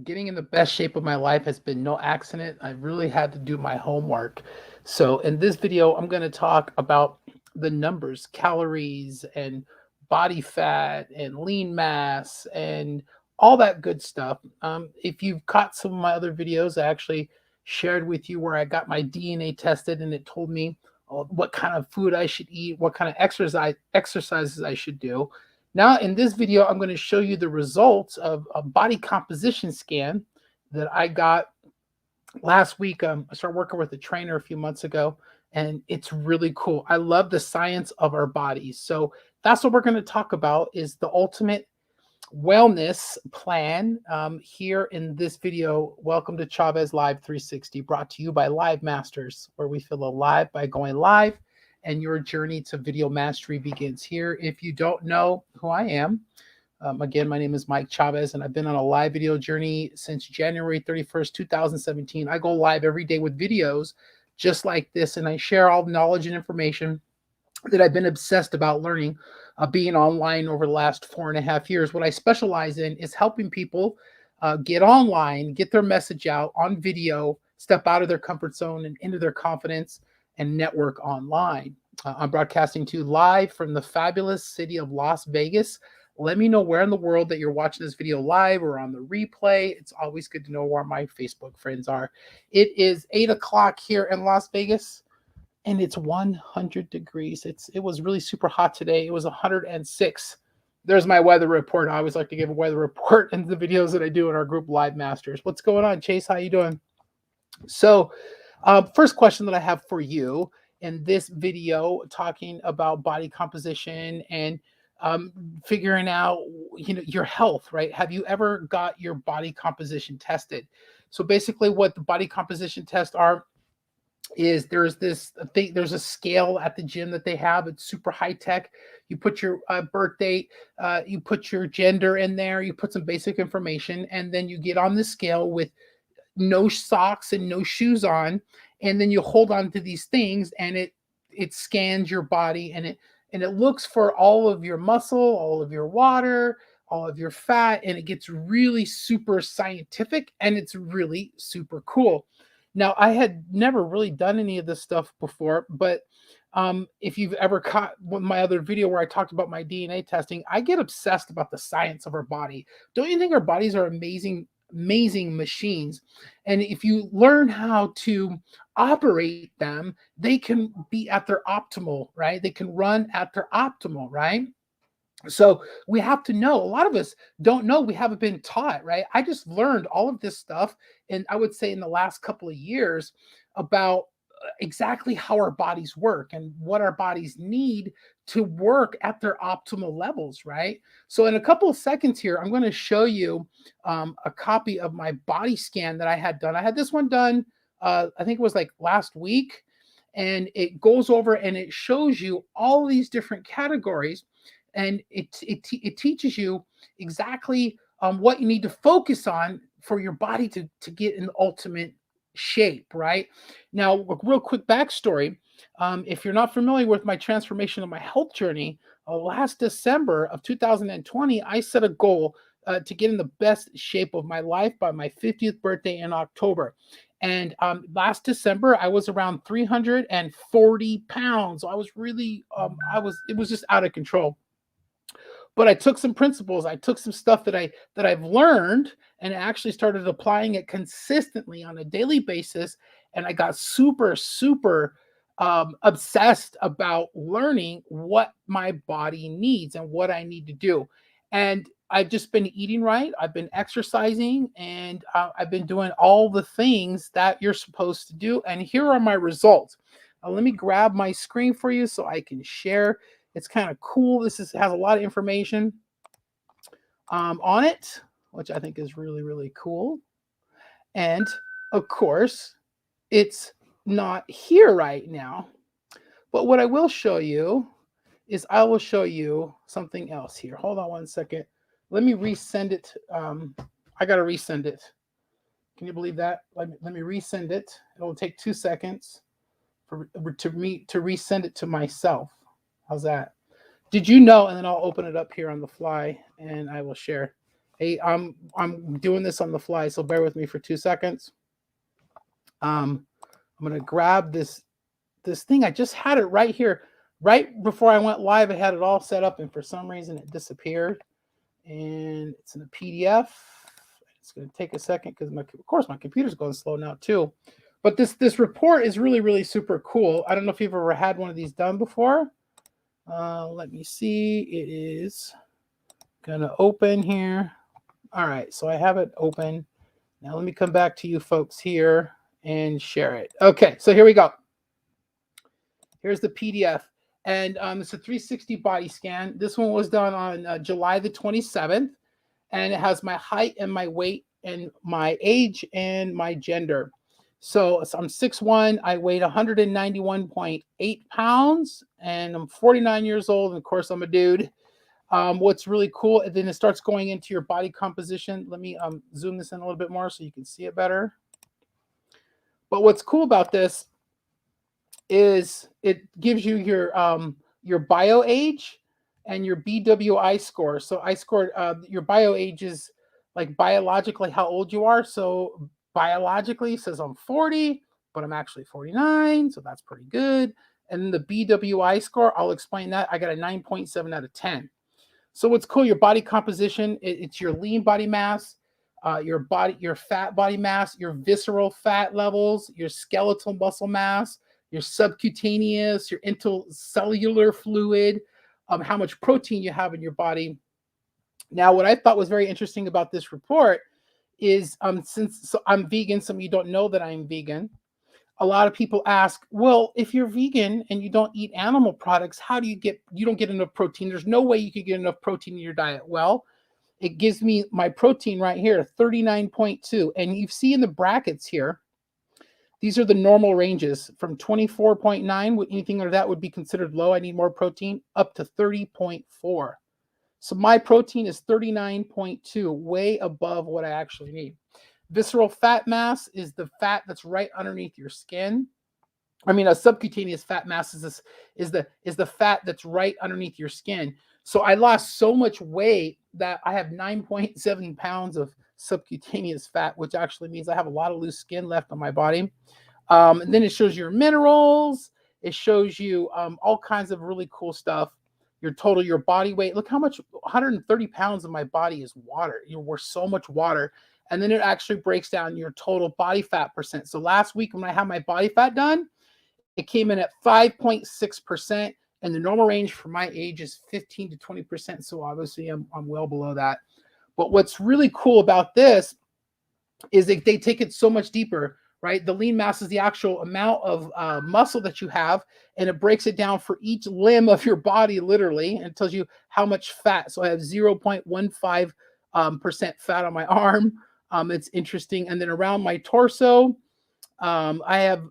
Getting in the best shape of my life has been no accident. I really had to do my homework. So, in this video, I'm going to talk about the numbers, calories, and body fat, and lean mass, and all that good stuff. If you've caught some of my other videos, I actually shared with you where I got my DNA tested, and it told me what kind of food I should eat, what kind of exercises I should do. Now, in this video, I'm going to show you the results of a body composition scan that I got last week. I started working with a trainer a few months ago, and it's really cool. I love the science of our bodies. So that's what we're going to talk about is the ultimate wellness plan here in this video. Welcome to Chavez Live 360, brought to you by Live Masters, where we feel alive by going live, and your journey to video mastery begins here. If you don't know who I am, again, my name is Mike Chavez, and I've been on a live video journey since January 31st, 2017. I go live every day with videos just like this, and I share all the knowledge and information that I've been obsessed about learning, being online over the last 4.5 years. What I specialize in is helping people get online, get their message out on video, step out of their comfort zone and into their confidence and network online. I'm broadcasting to you live from the fabulous city of Las Vegas. Let me know where in the world that you're watching this video live or on the replay. It's always good to know where my Facebook friends are. It is 8 o'clock here in Las Vegas, and it's 100 degrees. It was really super hot today. It was 106. There's my weather report. I always like to give a weather report in the videos that I do in our group Live Masters. What's going on, Chase? How you doing? So, first question that I have for you in this video, talking about body composition and figuring out, your health, right? Have you ever got your body composition tested? So basically, what the body composition tests are is there's a scale at the gym that they have. It's super high tech. You put your birth date, you put your gender in there, you put some basic information, and then you get on the scale with no socks and no shoes on, and then you hold on to these things, and it scans your body, and it looks for all of your muscle, all of your water, all of your fat, and it gets really super scientific, and it's really super cool. Now, I had never really done any of this stuff before, but if you've ever caught my other video where I talked about my DNA testing, I get obsessed about the science of our body. Don't you think our bodies are amazing, amazing machines? And if you learn how to operate them, they can be at their optimal, right? They can run at their optimal, right? So we have to know. A lot of us don't know. We haven't been taught, right? I just learned all of this stuff, and I would say in the last couple of years, about exactly how our bodies work and what our bodies need to work at their optimal levels, right? So in a couple of seconds here, I'm going to show you a copy of my body scan that I had done. I had this one done, I think it was like last week, and it goes over and it shows you all these different categories, and it teaches you exactly what you need to focus on for your body to get an ultimate shape, right? Now, a real quick backstory. If you're not familiar with my transformation of my health journey, last December of 2020, I set a goal to get in the best shape of my life by my 50th birthday in October. And last December, I was around 340 pounds. So I was really, it was just out of control. But I took some principles, I took some stuff that I've learned, and actually started applying it consistently on a daily basis, and I got super obsessed about learning what my body needs and what I need to do. And I've just been eating right, I've been exercising, and I've been doing all the things that you're supposed to do, and here are my results. Let me grab my screen for you so I can share. It's kind of cool. Has a lot of information on it, which I think is really cool. And of course, it's not here right now. But what I will show you is I will show you something else here. Hold on one second. Let me resend it. I got to resend it. Can you believe that? Let me resend it. It will take 2 seconds to me to resend it to myself. How's that? Did you know? And then I'll open it up here on the fly and I will share. Hey, I'm doing this on the fly, so bear with me for 2 seconds. I'm gonna grab this thing. I just had it right here, right before I went live. I had it all set up, and for some reason it disappeared. And it's in a PDF. It's going to take a second because of course my computer's going slow now too. But this report is really super cool. I don't know if you've ever had one of these done before. Let me see. It is going to open here. All right, so I have it open. Now let me come back to you folks here and share it. Okay, so here we go. Here's the PDF. And it's a 360 body scan. This one was done on July the 27th. And it has my height and my weight and my age and my gender. So I'm 6'1". I weighed 191.8 pounds. And I'm 49 years old. And of course, I'm a dude. What's really cool, and then it starts going into your body composition. Let me zoom this in a little bit more so you can see it better. But what's cool about this is it gives you your bio age and your BWI score. So I scored your bio age is like biologically how old you are. So biologically it says I'm 40, but I'm actually 49, so that's pretty good. And then the BWI score, I'll explain that. I got a 9.7 out of 10. So what's cool, your body composition, it's your lean body mass, your fat body mass, your visceral fat levels, your skeletal muscle mass, your subcutaneous, your intercellular fluid, how much protein you have in your body. Now, what I thought was very interesting about this report is since I'm vegan, some of you don't know that I'm vegan. A lot of people ask, well, if you're vegan and you don't eat animal products, how do you don't get enough protein? There's no way you could get enough protein in your diet. Well, it gives me my protein right here, 39.2. And you see in the brackets here, these are the normal ranges from 24.9, anything under that would be considered low. I need more protein, up to 30.4. So my protein is 39.2, way above what I actually need. Visceral fat mass is the fat that's right underneath your skin. I mean, a subcutaneous fat mass is the fat that's right underneath your skin. So I lost so much weight that I have 9.7 pounds of subcutaneous fat, which actually means I have a lot of loose skin left on my body. And then it shows your minerals. It shows you all kinds of really cool stuff. Your body weight. Look how much, 130 pounds of my body is water. We're so much water. And then it actually breaks down your total body fat percent. So last week when I had my body fat done, it came in at 5.6%. And the normal range for my age is 15 to 20%. So obviously I'm well below that. But what's really cool about this is that they take it so much deeper, right? The lean mass is the actual amount of muscle that you have, and it breaks it down for each limb of your body, literally, and it tells you how much fat. So I have 0.15% fat on my arm. It's interesting. And then around my torso, I have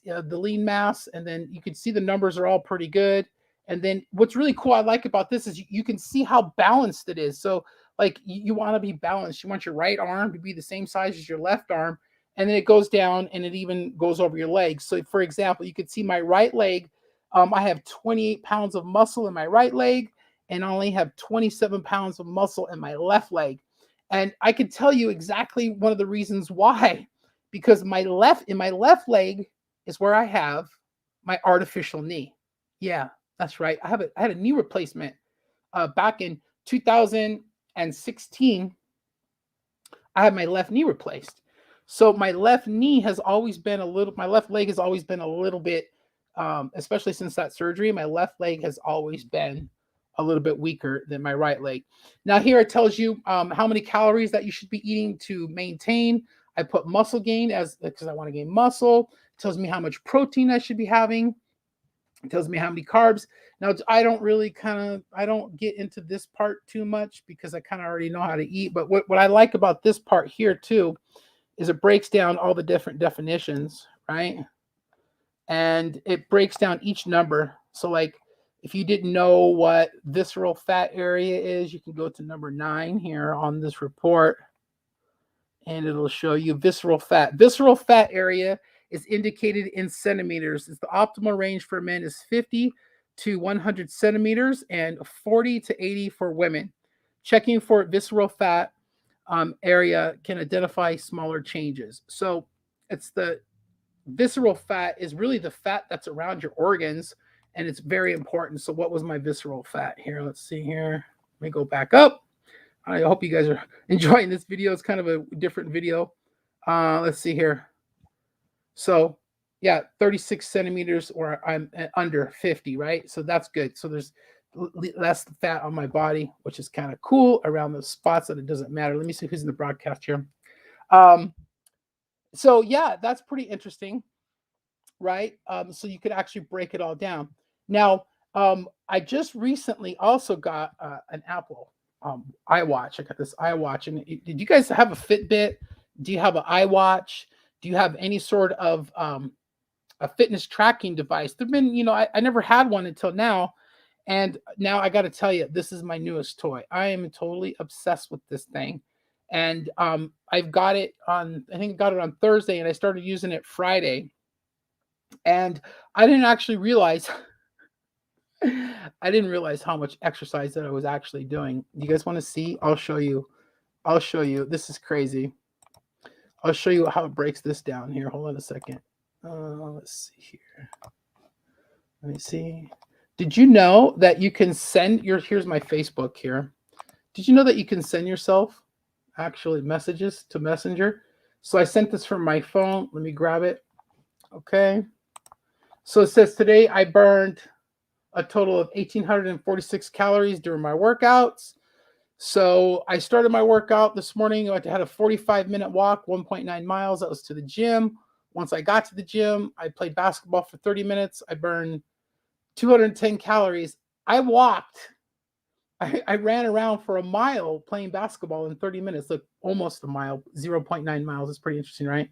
the lean mass, and then you can see the numbers are all pretty good. And then what's really cool I like about this is you can see how balanced it is. So like you want to be balanced. You want your right arm to be the same size as your left arm. And then it goes down and it even goes over your legs. So for example, you can see my right leg. I have 28 pounds of muscle in my right leg, and I only have 27 pounds of muscle in my left leg. And I can tell you exactly one of the reasons why, because my left leg is where I have my artificial knee. Yeah, that's right. I had a knee replacement back in 2016. I had my left knee replaced. So my left leg has always been a little bit, especially since that surgery, my left leg has always been a little bit weaker than my right leg. Now here it tells you how many calories that you should be eating to maintain. I put muscle gain because I want to gain muscle. It tells me how much protein I should be having. It tells me how many carbs. Now I don't get into this part too much because I kind of already know how to eat. But what I like about this part here too is it breaks down all the different definitions, right? And it breaks down each number. So like if you didn't know what visceral fat area is, you can go to number 9 here on this report, and it'll show you visceral fat. Visceral fat area is indicated in centimeters. It's the optimal range for men is 50 to 100 centimeters and 40 to 80 for women. checking for visceral fat area can identify smaller changes. So it's the visceral fat is really the fat that's around your organs, and it's very important. So what was my visceral fat here? Let's see here. Let me go back up. I hope you guys are enjoying this video. It's kind of a different video. Let's see here. So yeah, 36 centimeters, or I'm under 50, right? So that's good. So there's less fat on my body, which is kind of cool around those spots that it doesn't matter. Let me see who's in the broadcast here. So yeah, that's pretty interesting, right? So you could actually break it all down. Now, I just recently also got an Apple iWatch. I got this iWatch, and did you guys have a Fitbit? Do you have an iWatch? Do you have any sort of a fitness tracking device? There've been, I never had one until now, and now I got to tell you, this is my newest toy. I am totally obsessed with this thing, and I've got it on. I think I got it on Thursday, and I started using it Friday, and I didn't actually realize. I didn't realize how much exercise that I was actually doing. You guys want to see? I'll show you. I'll show you. This is crazy. I'll show you how it breaks this down here. Hold on a second. Let's see here. Let me see. Did you know that you can send here's my Facebook here. Did you know that you can send yourself actually messages to Messenger? So I sent this from my phone. Let me grab it. Okay. So it says today I burned a total of 1,846 calories during my workouts. So I started my workout this morning. I had a 45-minute walk, 1.9 miles. That was to the gym. Once I got to the gym, I played basketball for 30 minutes. I burned 210 calories. I walked. I ran around for a mile playing basketball in 30 minutes. Look, almost a mile, 0.9 miles. It's pretty interesting, right?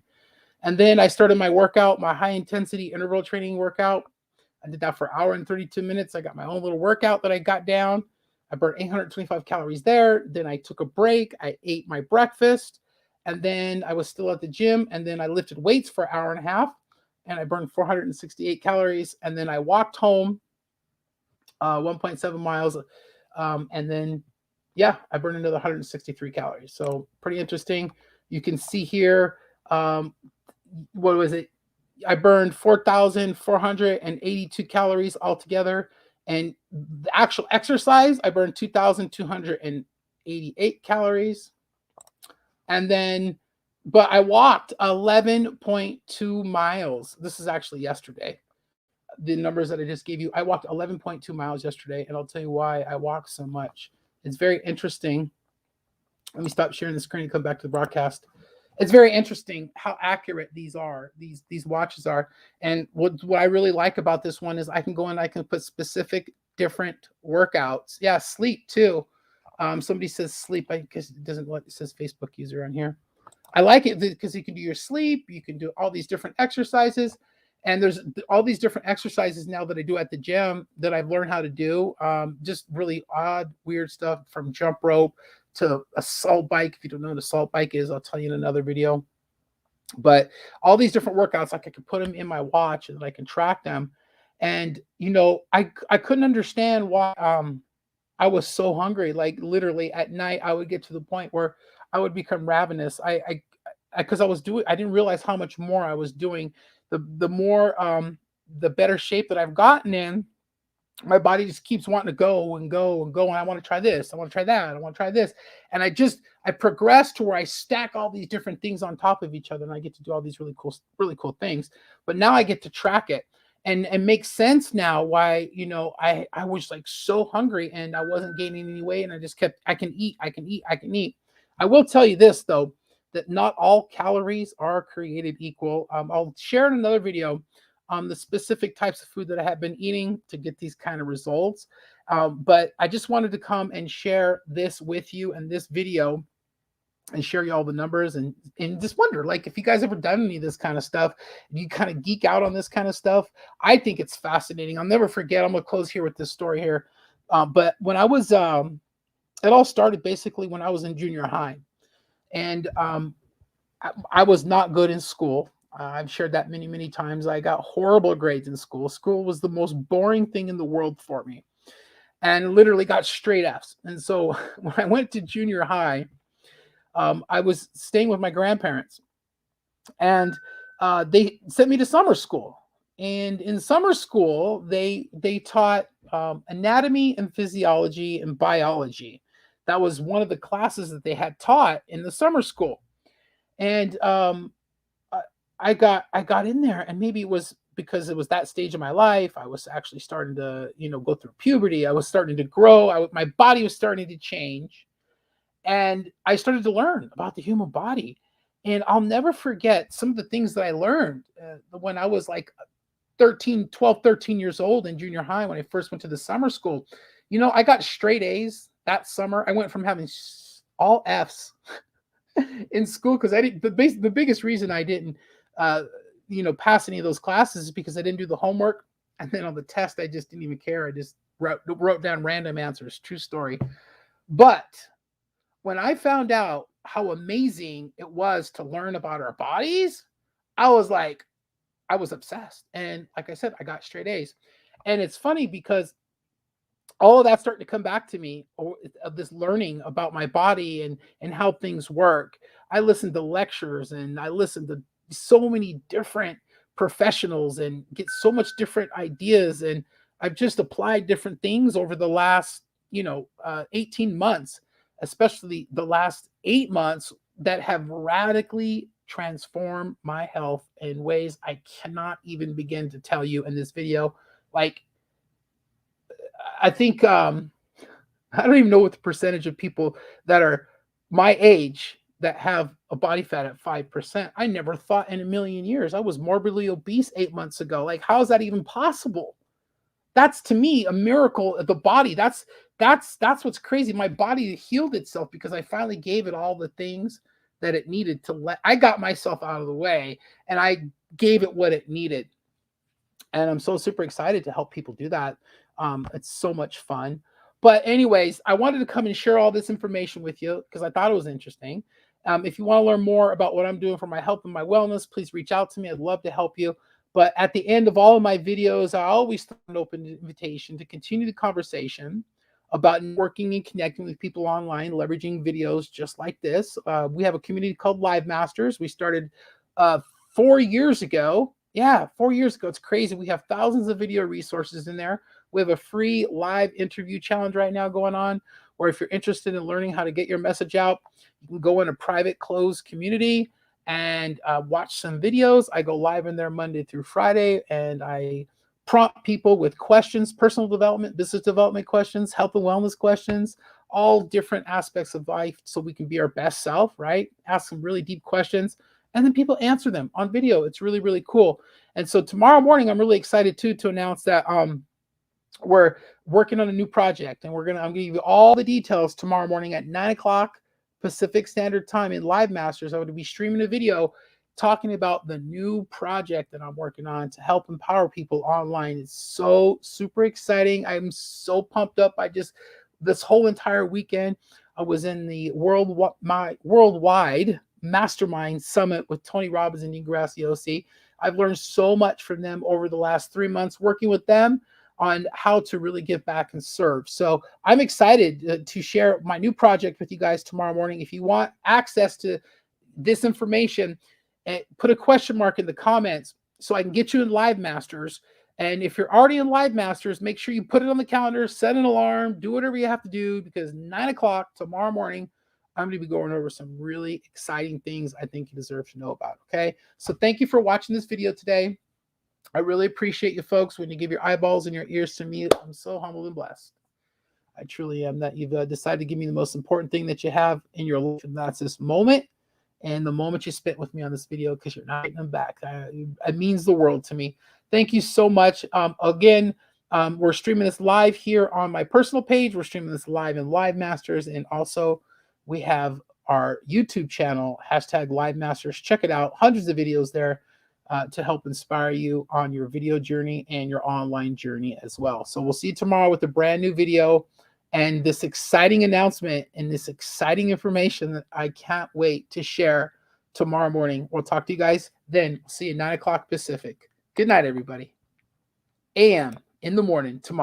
And then I started my workout, my high-intensity interval training workout. I did that for an hour and 32 minutes. I got my own little workout that I got down. I burned 825 calories there. Then I took a break. I ate my breakfast. And then I was still at the gym. And then I lifted weights for an hour and a half. And I burned 468 calories. And then I walked home 1.7 miles. And then, yeah, I burned another 163 calories. So pretty interesting. You can see here, what was it? I burned 4,482 calories altogether. And the actual exercise, I burned 2,288 calories. And then, but I walked 11.2 miles. This is actually yesterday. The numbers that I just gave you, I walked 11.2 miles yesterday. And I'll tell you why I walk so much. It's very interesting. Let me stop sharing the screen and come back to the broadcast. It's very interesting how accurate these watches are. And what I really like about this one is I can go and I can put specific different workouts. Yeah, sleep too. Somebody says sleep. I guess it doesn't let it says Facebook user on here. I like it because you can do your sleep. You can do all these different exercises. And there's all these different exercises now that I do at the gym that I've learned how to do. Just really odd, weird stuff, from jump rope to a salt bike. If you don't know what a salt bike is, I'll tell you in another video. But all these different workouts, like I can put them in my watch and I can track them. And I couldn't understand why I was so hungry. Like literally at night, I would get to the point where I would become ravenous. Because I didn't realize how much more I was doing. The more the better shape that I've gotten in, my body just keeps wanting to go and go and go. And I want to try this. I want to try that. I want to try this. And I progress to where I stack all these different things on top of each other. And I get to do all these really cool things. But now I get to track it and make sense now why, I was like so hungry and I wasn't gaining any weight. And I just kept, I can eat. I will tell you this though, that not all calories are created equal. I'll share in another video the specific types of food that I have been eating to get these kind of results. But I just wanted to come and share this with you in this video and share you all the numbers and just wonder, like, if you guys ever done any of this kind of stuff, you kind of geek out on this kind of stuff. I think it's fascinating. I'll never forget. I'm going to close here with this story here. But when I was, it all started basically when I was in junior high. And I was not good in school. I've shared that many, many times. I got horrible grades in school. School was the most boring thing in the world for me. and literally got straight F's. And so when I went to junior high, I was staying with my grandparents, and they sent me to summer school. And in summer school, they taught anatomy and physiology and biology. That was one of the classes that they had taught in the summer school. And I, I got in there, and maybe it was because it was that stage of my life. I was actually starting to, go through puberty. I was starting to grow. My body was starting to change, and I started to learn about the human body. And I'll never forget some of the things that I learned when I was like 13 years old in junior high, when I first went to the summer school. I got straight A's that summer. I went from having all F's in school because I didn't. The biggest reason I didn't, pass any of those classes is because I didn't do the homework, and then on the test I just didn't even care. I just wrote down random answers. True story. But when I found out how amazing it was to learn about our bodies, I was like, I was obsessed. And like I said, I got straight A's. And it's funny because all of that's starting to come back to me, of this learning about my body and how things work. I listened to lectures, and I listened to so many different professionals and get so much different ideas. And I've just applied different things over the last 18 months, especially the last 8 months, that have radically transformed my health in ways I cannot even begin to tell you in this video. Like, I think I don't even know what the percentage of people that are my age that have a body fat at 5%. I never thought in a million years. I was morbidly obese 8 months ago. Like, how is that even possible? That's, to me, a miracle of the body. That's what's crazy. My body healed itself because I finally gave it all the things that it needed to I got myself out of the way, and I gave it what it needed. And I'm so super excited to help people do that. It's so much fun. But anyways, I wanted to come and share all this information with you because I thought it was interesting. If you want to learn more about what I'm doing for my health and my wellness, please reach out to me. I'd love to help you. But at the end of all of my videos, I always throw an open invitation to continue the conversation about working and connecting with people online, leveraging videos just like this. We have a community called Live Masters. We started 4 years ago. Yeah, 4 years ago. It's crazy. We have thousands of video resources in there. We have a free live interview challenge right now going on, or if you're interested in learning how to get your message out, you can go in a private closed community and watch some videos. I go live in there Monday through Friday, and I prompt people with questions, personal development, business development questions, health and wellness questions, all different aspects of life, so we can be our best self, right? Ask some really deep questions, and then people answer them on video. It's really, really cool. And so tomorrow morning, I'm really excited too to announce that we're working on a new project, and I'm gonna give you all the details tomorrow morning at 9 o'clock Pacific Standard Time in Live Masters. I would be streaming a video talking about the new project that I'm working on to help empower people online. It's so super exciting. I'm so pumped up. This whole entire weekend, I was in the worldwide mastermind summit with Tony Robbins and Neil Graciosi. I've learned so much from them over the last 3 months working with them on how to really give back and serve. So I'm excited to share my new project with you guys tomorrow morning. If you want access to this information, put a question mark in the comments so I can get you in Live Masters. And if you're already in Live Masters, make sure you put it on the calendar, set an alarm, do whatever you have to do, because 9 o'clock tomorrow morning, I'm going to be going over some really exciting things I think you deserve to know about. Okay. So thank you for watching this video today. I really appreciate you folks when you give your eyeballs and your ears to me. I'm so humbled and blessed. I truly am that you've decided to give me the most important thing that you have in your life, and that's this moment and the moment you spent with me on this video, because you're not getting them back. It means the world to me. Thank you so much. Again, we're streaming this live here on my personal page. We're streaming this live in Live Masters, and also we have our YouTube channel, #Live Masters. Check it out. Hundreds of videos there to help inspire you on your video journey and your online journey as well. So we'll see you tomorrow with a brand new video and this exciting announcement and this exciting information that I can't wait to share tomorrow morning. We'll talk to you guys then. See you 9 o'clock Pacific. Good night, everybody. AM in the morning tomorrow.